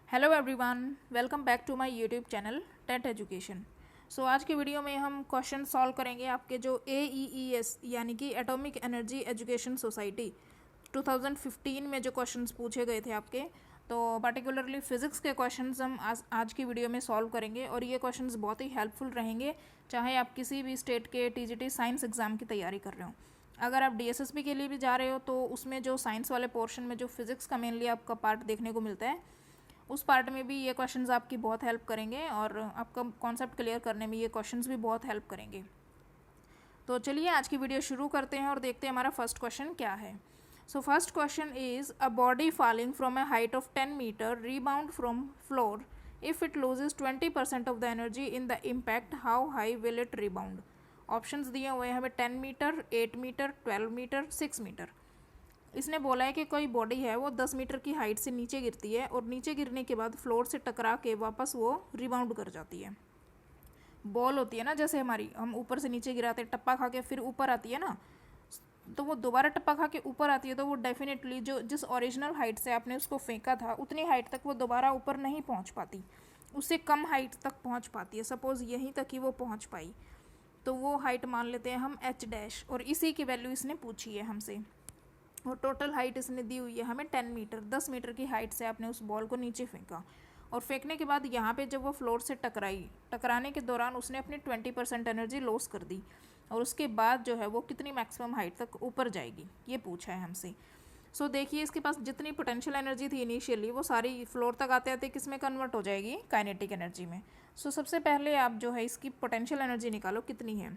Hello everyone, welcome back to my YouTube channel TET education. So आज के video में हम क्वेश्चन सॉल्व करेंगे आपके जो AEES यानी कि एटॉमिक एनर्जी एजुकेशन सोसाइटी 2015 में जो क्वेश्चंस पूछे गए थे आपके, तो पर्टिकुलरली फिजिक्स के क्वेश्चंस हम आज की वीडियो में सॉल्व करेंगे और ये क्वेश्चंस बहुत ही हेल्पफुल रहेंगे चाहे आप किसी भी स्टेट के TGT साइंस एग्ज़ाम की तैयारी कर रहे हो। अगर आप DSSB के लिए भी जा रहे हो तो उसमें जो साइंस वाले पोर्शन में जो फिजिक्स का मेनली आपका पार्ट देखने को मिलता है, उस पार्ट में भी ये क्वेश्चंस आपकी बहुत हेल्प करेंगे और आपका कॉन्सेप्ट क्लियर करने में ये क्वेश्चंस भी बहुत हेल्प करेंगे। तो चलिए आज की वीडियो शुरू करते हैं और देखते हैं हमारा फर्स्ट क्वेश्चन क्या है। So first question is a body falling from a height of 10 metre rebound from floor if it loses 20% of the energy in the impact, how high will it rebound. Options दिए हुए हैं हमें 10 metre, 8 metre, 12 metre, 6 metre. इसने बोला है कि कोई body है वो 10 मीटर की हाइट से नीचे गिरती है और नीचे गिरने के बाद फ्लोर से टकरा के वापस वो रिबाउंड कर जाती है। बॉल होती है ना, जैसे हमारी हम ऊपर से नीचे गिराते हैं, टप्पा खा के फिर ऊपर आती है ना, तो वो दोबारा टप्पा खा के ऊपर आती है तो वो डेफिनेटली जो जिस ओरिजिनल हाइट से आपने उसको फेंका था उतनी हाइट तक वो दोबारा ऊपर नहीं पहुंच पाती, उससे कम हाइट तक पहुंच पाती है। सपोज़ यहीं तक ही वो पहुंच पाई तो वो हाइट मान लेते हैं हम h डैश, और इसी की वैल्यू इसने पूछी है हमसे। और टोटल हाइट इसने दी हुई है हमें 10 मीटर। 10 मीटर की हाइट से आपने उस बॉल को नीचे फेंका और फेंकने के बाद यहाँ पे जब वो फ्लोर से टकराने के दौरान उसने अपनी 20% एनर्जी लॉस कर दी और उसके बाद जो है वो कितनी मैक्सिमम हाइट तक ऊपर जाएगी, ये पूछा है हमसे। सो देखिए इसके पास जितनी पोटेंशियल एनर्जी थी इनिशियली वो सारी फ्लोर तक आते आते किस में कन्वर्ट हो जाएगी, काइनेटिक एनर्जी में। सो सबसे पहले आप जो है इसकी पोटेंशियल एनर्जी निकालो कितनी है।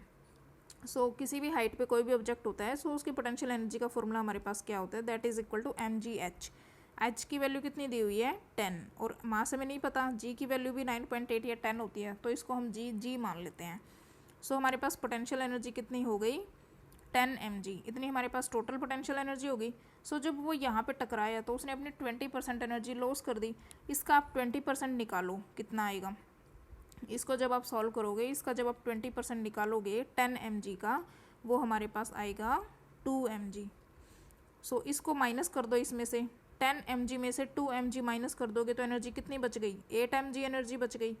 किसी भी हाइट पे कोई भी ऑब्जेक्ट होता है उसकी पोटेंशियल एनर्जी का फॉर्मूला हमारे पास क्या होता है, that is equal to mgh। h की वैल्यू कितनी दी हुई है 10, और मास हमें नहीं पता, g की वैल्यू भी 9.8 या 10 होती है तो इसको हम g मान लेते हैं। हमारे पास पोटेंशियल एनर्जी कितनी हो गई 10 mg, इतनी हमारे पास टोटल पोटेंशियल एनर्जी होगी। जब वो यहाँ पे टकराया तो उसने अपनी 20% एनर्जी लॉस कर दी। इसका आप 20% निकालो कितना आएगा। इसको जब आप सॉल्व करोगे, इसका जब आप 20% निकालोगे 10 mg का, वो हमारे पास आएगा 2 mg। इसको माइनस कर दो इसमें से, 10 mg में से 2 mg माइनस कर दोगे तो एनर्जी कितनी बच गई, 8 mg एनर्जी बच गई।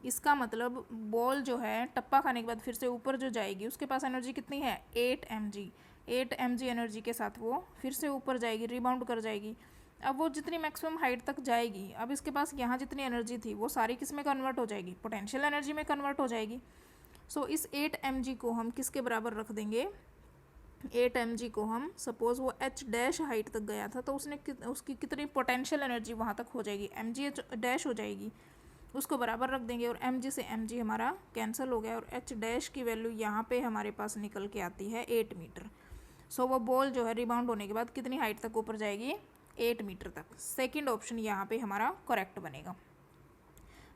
इसका मतलब बॉल जो है टप्पा खाने के बाद फिर से ऊपर जो जाएगी उसके पास एनर्जी कितनी है 8 mg। 8 mg एनर्जी के साथ वो फिर से ऊपर जाएगी, रिबाउंड कर जाएगी। अब वो जितनी मैक्सिमम हाइट तक जाएगी, अब इसके पास यहाँ जितनी एनर्जी थी वो सारी किस में कन्वर्ट हो जाएगी, पोटेंशियल एनर्जी में कन्वर्ट हो जाएगी। इस 8 mg को हम किसके बराबर रख देंगे, 8 mg को हम सपोज वो h डैश हाइट तक गया था तो उसकी कितनी पोटेंशियल एनर्जी वहाँ तक हो जाएगी, mg h डैश हो जाएगी, उसको बराबर रख देंगे और mg से mg हमारा कैंसिल हो गया और h डैश की वैल्यू यहाँ पे हमारे पास निकल के आती है 8 मीटर। वो बॉल जो है रिबाउंड होने के बाद कितनी हाइट तक ऊपर जाएगी, 8 मीटर तक। सेकंड ऑप्शन यहाँ पे हमारा करेक्ट बनेगा।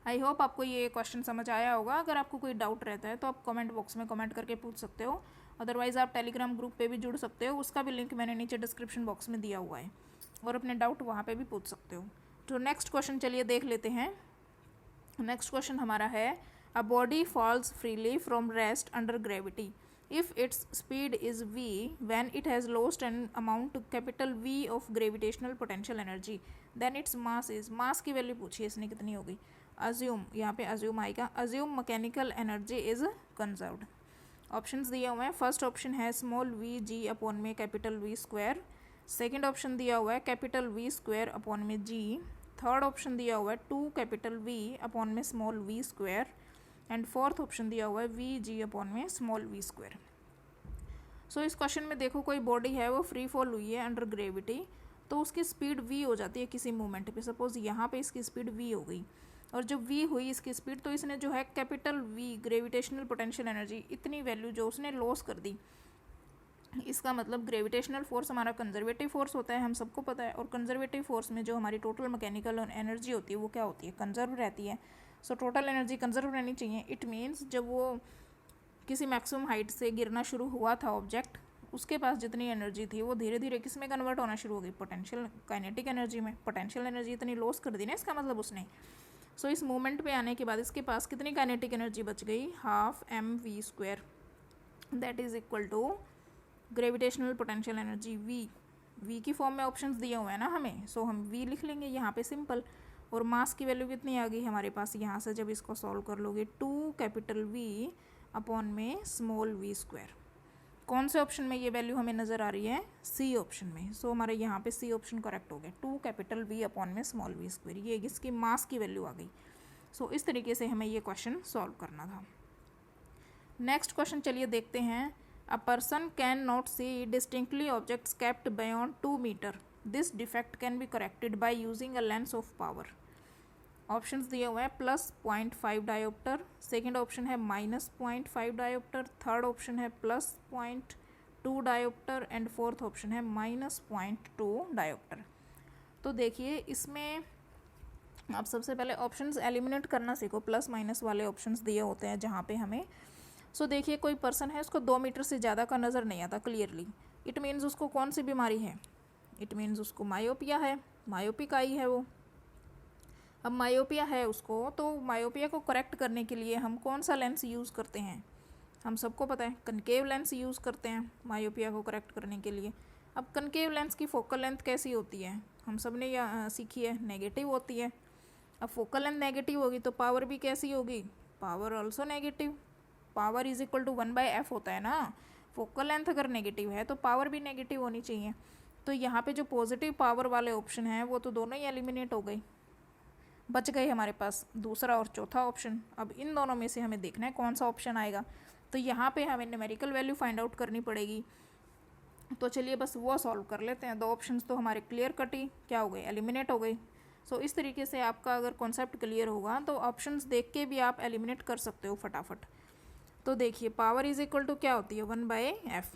आई होप आपको ये क्वेश्चन समझ आया होगा। अगर आपको कोई डाउट रहता है तो आप कमेंट बॉक्स में कमेंट करके पूछ सकते हो, अदरवाइज़ आप टेलीग्राम ग्रुप पे भी जुड़ सकते हो, उसका भी लिंक मैंने नीचे डिस्क्रिप्शन बॉक्स में दिया हुआ है और अपने डाउट वहाँ पे भी पूछ सकते हो। तो नेक्स्ट क्वेश्चन चलिए देख लेते हैं। नेक्स्ट क्वेश्चन हमारा है, a body falls freely from rest under gravity if its speed is v when it has lost an amount to capital V of gravitational potential energy then its mass is, mass की value पूछी है इसने कितनी होगी। assume, यहाँ पे assume आएगा, assume mechanical energy is conserved। Options दिए हुए हैं, फर्स्ट ऑप्शन है स्मॉल v g अपॉन में capital V square, second option दिया हुआ है कैपिटल V स्क्वायर अपॉन में g, थर्ड ऑप्शन दिया हुआ है 2 कैपिटल V अपॉन में small v square, and fourth option दिया हुआ है वी जी अपॉन में स्मॉल वी स्क्वायर। इस क्वेश्चन में देखो कोई बॉडी है वो फ्री फॉल हुई है अंडर ग्रेविटी, तो उसकी स्पीड v हो जाती है किसी मोमेंट पे। सपोज यहाँ पे इसकी स्पीड v हो गई और जब v हुई इसकी स्पीड तो इसने जो है capital V gravitational potential energy इतनी वैल्यू जो उसने लॉस कर दी। इसका मतलब ग्रेविटेशनल फोर्स हमारा कंजर्वेटिव फोर्स होता है, हम सबको पता है, और कंजर्वेटिव फोर्स में जो हमारी टोटल मैकेनिकल एनर्जी होती है वो क्या होती है, कंजर्व रहती है। टोटल एनर्जी कंजर्व रहनी चाहिए। इट मीन्स जब वो किसी मैक्सिमम हाइट से गिरना शुरू हुआ था ऑब्जेक्ट, उसके पास जितनी एनर्जी थी वो धीरे धीरे किस में कन्वर्ट होना शुरू हो गई, पोटेंशियल काइनेटिक एनर्जी में। पोटेंशियल एनर्जी इतनी लॉस कर दी ना, इसका मतलब उसने। इस मूवमेंट पे आने के बाद इसके पास कितनी काइनेटिक एनर्जी बच गई, half mv square, that is equal to gravitational potential energy v। V की फॉर्म में ऑप्शंस दिए हुए हैं ना हमें, सो हम वी लिख लेंगे यहाँ पे सिंपल। और मास की वैल्यू कितनी आ गई हमारे पास, यहाँ से जब इसको सॉल्व कर लोगे 2 कैपिटल वी अपॉन में स्मॉल वी स्क्वायर। कौन से ऑप्शन में ये वैल्यू हमें नज़र आ रही है, सी ऑप्शन में। सो हमारे यहाँ पे सी ऑप्शन करेक्ट हो गया, 2 कैपिटल वी अपॉन में स्मॉल वी स्क्वायर, ये इसकी मास की वैल्यू आ गई। सो इस तरीके से हमें ये क्वेश्चन सॉल्व करना था। नेक्स्ट क्वेश्चन चलिए देखते हैं। A person can not see distinctly objects kept beyond 2 metre, this defect can be corrected by using a lens of power. Options दिए हुए हैं +0.5 डायोप्टर, सेकेंड ऑप्शन है -0.5 डायोप्टर, थर्ड ऑप्शन है +0.2 डायोप्टर एंड फोर्थ ऑप्शन है -0.2 dioptre. तो देखिए इसमें आप सबसे पहले ऑप्शंस एलिमिनेट करना सीखो, प्लस माइनस वाले ऑप्शंस दिए होते हैं जहाँ पे हमें। सो देखिए कोई पर्सन है उसको 2 मीटर से ज़्यादा का नज़र नहीं आता क्लियरली, इट मीन्स उसको कौन सी बीमारी है, इट मीन्स उसको मायोपिया है, मायोपिक आई है वो। अब मायोपिया है उसको, तो मायोपिया को करेक्ट करने के लिए हम कौन सा लेंस यूज़ करते हैं, हम सबको पता है कनकेव लेंस यूज़ करते हैं मायोपिया को करेक्ट करने के लिए। अब कनकेव लेंस की फोकल लेंथ कैसी होती है, हम सब ने सीखी है, नेगेटिव होती है। अब फोकल लेंथ नेगेटिव होगी तो पावर भी कैसी होगी, power also negative. Power is equal to 1/f होता है ना, फोकल लेंथ अगर नेगेटिव है तो पावर भी नेगेटिव होनी चाहिए। तो यहाँ पे जो पॉजिटिव पावर वाले ऑप्शन हैं वो तो दोनों ही एलिमिनेट हो गई, बच गए हमारे पास दूसरा और चौथा ऑप्शन। अब इन दोनों में से हमें देखना है कौन सा ऑप्शन आएगा। तो यहाँ पे हमें न्यूमेरिकल वैल्यू फाइंड आउट करनी पड़ेगी। तो चलिए बस वो सॉल्व कर लेते हैं। 2 ऑप्शंस तो हमारे क्लियर कट ही क्या हो गए, एलिमिनेट हो गई। सो इस तरीके से आपका अगर कॉन्सेप्ट क्लियर होगा तो ऑप्शंस देख के भी आप एलिमिनेट कर सकते हो फटाफट। तो देखिए पावर इज इक्वल टू क्या होती है, 1/f।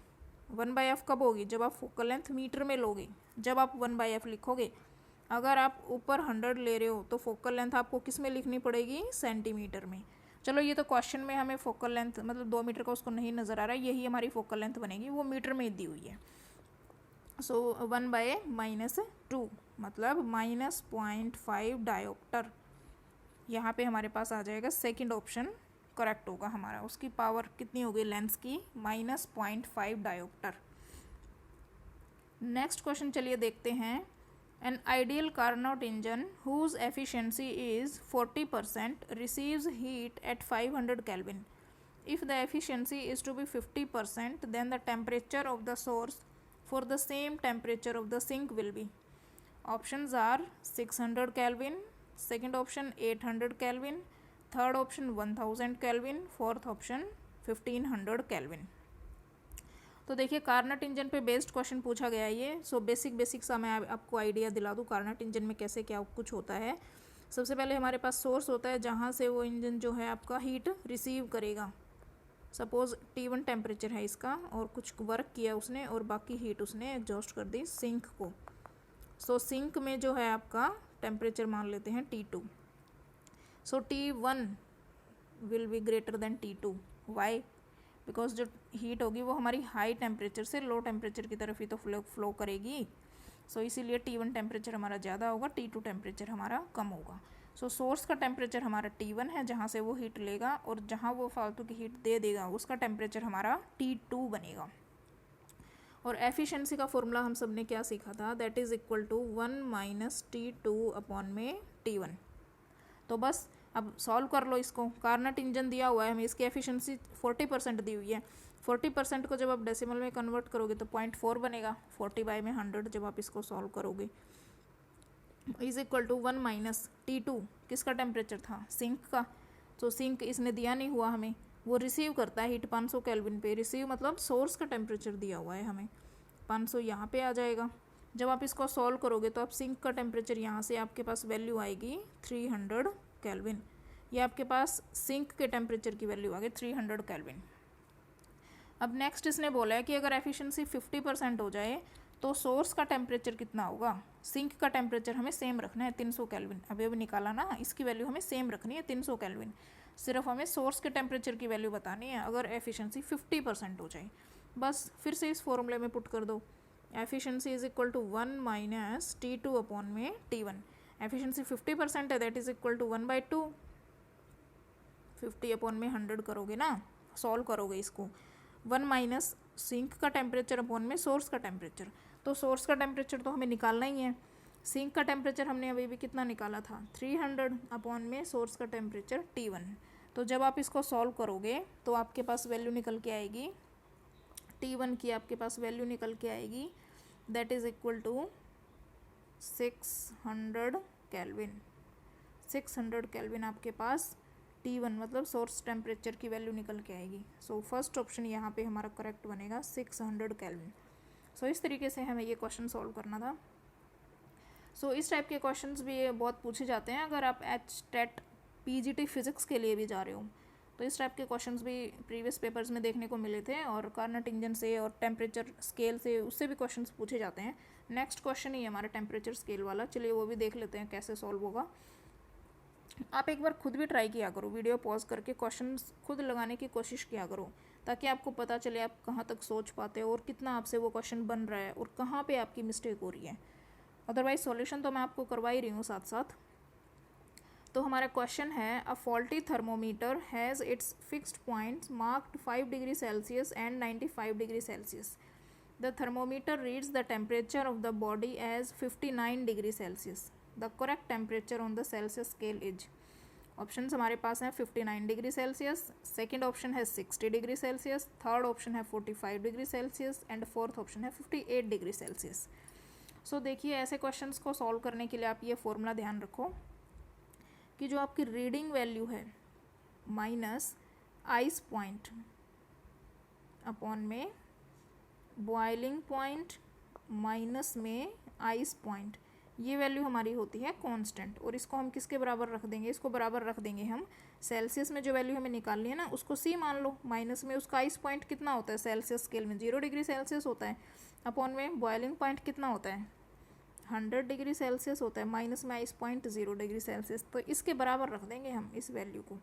1/f कब होगी, जब आप फोकल लेंथ मीटर में लोगे, जब आप 1/f लिखोगे। अगर आप ऊपर 100 ले रहे हो तो फोकल लेंथ आपको किस में लिखनी पड़ेगी, सेंटीमीटर में। चलो ये तो क्वेश्चन में हमें फोकल लेंथ मतलब 2 मीटर का उसको नहीं नज़र आ रहा है, यही हमारी फोकल लेंथ बनेगी, वो मीटर में दी हुई है। सो 1/-2 मतलब -0.5 डायोप्टर। यहाँ पे हमारे पास आ जाएगा सेकंड ऑप्शन करेक्ट होगा हमारा। उसकी पावर कितनी हो गई लेंस की, -0.5 डायोप्टर। नेक्स्ट क्वेश्चन चलिए देखते हैं। An ideal Carnot engine whose efficiency is 40% receives heat at 500 Kelvin. If the efficiency is to be 50%, then the temperature of the source for the same temperature of the sink will be. Options are 600 Kelvin, second option 800 Kelvin, third option 1000 Kelvin, fourth option 1500 Kelvin. तो देखिए Carnot engine पे based question पूछा गया है ये। So basic सा मैं आपको आइडिया दिला दूँ कार्नट इंजन में कैसे क्या कुछ होता है। सबसे पहले हमारे पास सोर्स होता है जहाँ से वो इंजन जो है आपका हीट रिसीव करेगा। सपोज़ T1 टेम्परेचर है इसका और कुछ वर्क किया उसने और बाकी हीट उसने एग्जॉस्ट कर दी सिंक को। सो सिंक में जो है आपका टेम्परेचर मान लेते हैं T2। So T1 will be greater than T2। Why, because जो हीट होगी वो हमारी हाई टेम्परेचर से लो टेम्परेचर की तरफ ही तो फ्लो करेगी। सो इसीलिए T1 टेम्परेचर हमारा ज़्यादा होगा, T2 टेम्परेचर हमारा कम होगा। सो सोर्स का टेम्परेचर हमारा T1 है जहाँ से वो हीट लेगा और जहाँ वो फालतू की हीट दे देगा उसका टेम्परेचर हमारा T2 बनेगा। और एफिशिएंसी का फॉर्मूला हम सब ने क्या सीखा था, that is equal to 1 - T2 upon में T1। तो बस अब सॉल्व कर लो इसको। कार्नट इंजन दिया हुआ है हमें, इसकी एफिशिएंसी 40% दी हुई है। 40% को जब आप डेसिमल में कन्वर्ट करोगे तो 0.4 बनेगा। 40/100 जब आप इसको सॉल्व करोगे इज इक्वल टू 1 - T2 किसका टेम्परेचर था, सिंक का। तो सिंक इसने दिया नहीं हुआ हमें, वो रिसीव करता है हीट 500 केल्विन पे। रिसीव मतलब सोर्स का टेम्परेचर दिया हुआ है हमें, 500 यहाँ पे आ जाएगा। जब आप इसको सॉल्व करोगे तो आप सिंक का टेम्परेचर यहाँ से आपके पास वैल्यू आएगी 300 केल्विन। ये आपके पास सिंक के टेम्परेचर की वैल्यू आ गई 300 केल्विन। अब नेक्स्ट इसने बोला है कि अगर एफिशिएंसी 50% हो जाए तो सोर्स का टेम्परेचर कितना होगा। सिंक का टेम्परेचर हमें सेम रखना है 300 केल्विन, अभी निकाला ना, इसकी वैल्यू हमें सेम रखनी है 300 केल्विन। सिर्फ हमें सोर्स के टेम्परेचर की वैल्यू बतानी है अगर एफिशिएंसी 50% हो जाए। बस फिर से इस फॉर्मूले में पुट कर दो, efficiency is equal to 1 - T2 upon में T1। एफिशिएंसी 50% है, that is equal to 1/2। 50 upon में 100 करोगे ना, सॉल्व करोगे इसको। 1 - सिंक का टेम्परेचर अपॉन में सोर्स का टेम्परेचर। तो सोर्स का टेम्परेचर तो हमें निकालना ही है। सिंक का टेम्परेचर हमने अभी भी कितना निकाला था 300 अपॉन में सोर्स का टेम्परेचर T1। तो जब आप इसको सॉल्व करोगे तो आपके पास वैल्यू निकल के आएगी T1 की, आपके पास वैल्यू निकल के आएगी that is equal to 600 kelvin. 600 kelvin आपके पास T1 मतलब सोर्स टेम्परेचर की वैल्यू निकल के आएगी। सो फर्स्ट ऑप्शन यहाँ पे हमारा करेक्ट बनेगा 600 केल्विन। सो इस तरीके से हमें ये क्वेश्चन सॉल्व करना था। सो इस टाइप के क्वेश्चंस भी ये बहुत पूछे जाते हैं अगर आप HTET PGT फिजिक्स के लिए भी जा रहे हो, तो इस टाइप के क्वेश्चंस भी प्रीवियस पेपर्स में देखने को मिले थे और कार्नट इंजन से और टेम्परेचर स्केल से उससे भी क्वेश्चंस पूछे जाते हैं। नेक्स्ट क्वेश्चन ही है हमारा टेम्परेचर स्केल वाला, चलिए वो भी देख लेते हैं कैसे सॉल्व होगा। आप एक बार खुद भी ट्राई किया करो, वीडियो पॉज करके क्वेश्चंस खुद लगाने की कोशिश किया करो ताकि आपको पता चले आप कहाँ तक सोच पाते हो और कितना आपसे वो क्वेश्चन बन रहा है और कहाँ पे आपकी मिस्टेक हो रही है। अदरवाइज सॉल्यूशन तो मैं आपको करवा ही रही हूँ साथ साथ। तो हमारा क्वेश्चन है a faulty thermometer has its fixed points marked 5 degree Celsius and 95 degree Celsius. The thermometer reads the temperature of the body as 59 degree Celsius. The correct temperature on the Celsius scale is. Option हमारे पास हैं 59 degree Celsius, second option है 60 degree Celsius, third option है 45 degree Celsius and fourth option है 58 degree Celsius. सो देखिए ऐसे questions को solve करने के लिए आप ये फॉर्मूला ध्यान रखो कि जो आपकी रीडिंग वैल्यू है माइनस आइस पॉइंट अपॉन में बॉइलिंग पॉइंट माइनस में आइस पॉइंट, ये वैल्यू हमारी होती है कांस्टेंट। और इसको हम किसके बराबर रख देंगे, इसको बराबर रख देंगे हम सेल्सियस में जो वैल्यू हमें निकालनी है ना उसको C मान लो, माइनस में उसका आइस पॉइंट कितना होता है सेल्सियस स्केल में 0 डिग्री सेल्सियस होता है, अपॉन में बॉइलिंग पॉइंट कितना होता है 100 डिग्री सेल्सियस होता है, माइनस में आइस पॉइंट 0 डिग्री सेल्सियस। तो इसके बराबर रख देंगे हम इस वैल्यू को,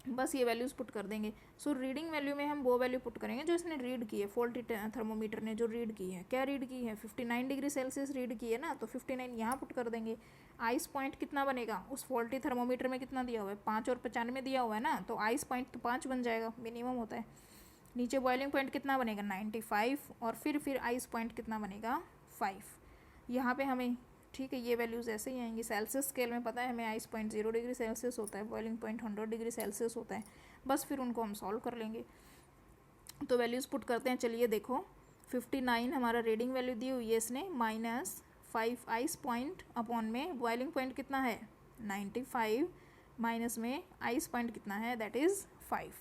बस ये वैल्यूज़ पुट कर देंगे। सो रीडिंग वैल्यू में हम वो वैल्यू पुट करेंगे जो इसने रीड की है, फॉल्टी थर्मोमीटर ने जो रीड की है। क्या रीड की है 59 डिग्री सेल्सियस रीड की है ना, तो 59 यहाँ पुट कर देंगे। आइस पॉइंट कितना बनेगा उस फॉल्टी थर्मोमीटर में कितना दिया हुआ है 5 और 95 दिया हुआ है ना, तो आइस पॉइंट तो 5 बन जाएगा, मिनिमम होता है। नीचे बॉइलिंग पॉइंट कितना बनेगा 95 और फिर आइस पॉइंट कितना बनेगा 5। यहाँ पे हमें ठीक है ये वैल्यूज़ ऐसे ही आएंगी। सेल्सियस स्केल में पता है हमें आइस पॉइंट 0 डिग्री सेल्सियस होता है, बॉइलिंग पॉइंट 100 डिग्री सेल्सियस होता है, बस फिर उनको हम सॉल्व कर लेंगे। तो वैल्यूज़ पुट करते हैं, चलिए देखो 59 हमारा रीडिंग वैल्यू दी हुई है इसने, माइनस 5 आइस पॉइंट अपॉन में बॉइलिंग पॉइंट कितना है 95 माइनस में आइस पॉइंट कितना है दैट इज़ 5।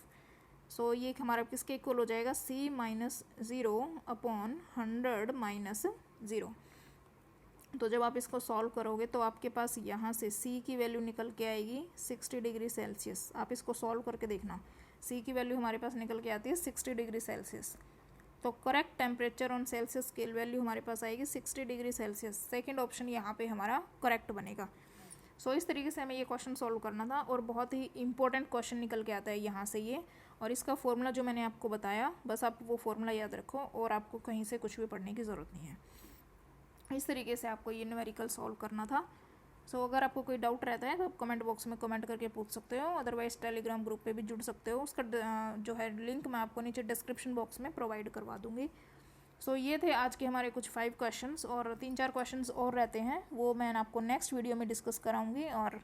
सो ये हमारा किसके इक्वल हो जाएगा C माइनस 0 अपॉन 100 माइनस 0। तो जब आप इसको सॉल्व करोगे तो आपके पास यहाँ से C की वैल्यू निकल के आएगी 60 डिग्री सेल्सियस। आप इसको सॉल्व करके देखना, C की वैल्यू हमारे पास निकल के आती है 60 डिग्री सेल्सियस। तो correct temperature on Celsius scale value हमारे पास आएगी 60 डिग्री सेल्सियस। सेकेंड ऑप्शन यहाँ पे हमारा करेक्ट बनेगा। सो इस तरीके से हमें ये क्वेश्चन सॉल्व करना था और बहुत ही इंपॉर्टेंट क्वेश्चन निकल के आता है यहाँ से ये। और इसका फॉर्मूला जो मैंने आपको बताया बस आप वो फॉर्मूला याद रखो और आपको कहीं से कुछ भी पढ़ने की ज़रूरत नहीं है। इस तरीके से आपको ये न्यूमेरिकल सॉल्व करना था। सो अगर आपको कोई डाउट रहता है तो आप कमेंट बॉक्स में कमेंट करके पूछ सकते हो, अदरवाइज़ टेलीग्राम ग्रुप पे भी जुड़ सकते हो। उसका जो है लिंक मैं आपको नीचे डिस्क्रिप्शन बॉक्स में प्रोवाइड करवा दूँगी। सो ये थे आज के हमारे कुछ 5 क्वेश्चंस और 3-4 क्वेश्चंस और रहते हैं, वो मैं आपको नेक्स्ट वीडियो में डिस्कस कराऊँगी। और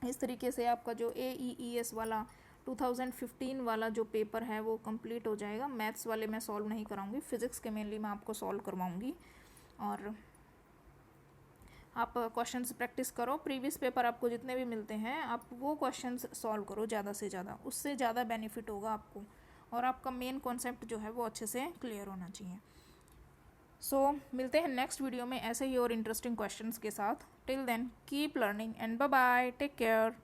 इस तरीके से आपका जो AEES वाला 2015 वाला जो पेपर है वो कंप्लीट हो जाएगा। मैथ्स वाले मैं सॉल्व नहीं कराऊँगी, फिज़िक्स के मेनली मैं आपको सॉल्व करवाऊँगी। और आप क्वेश्चंस प्रैक्टिस करो, प्रीवियस पेपर आपको जितने भी मिलते हैं आप वो क्वेश्चंस सॉल्व करो ज़्यादा से ज़्यादा, उससे ज़्यादा बेनिफिट होगा आपको और आपका मेन कॉन्सेप्ट जो है वो अच्छे से क्लियर होना चाहिए। सो मिलते हैं नेक्स्ट वीडियो में ऐसे ही और इंटरेस्टिंग क्वेश्चंस के साथ। Till then keep learning and bye bye, take care.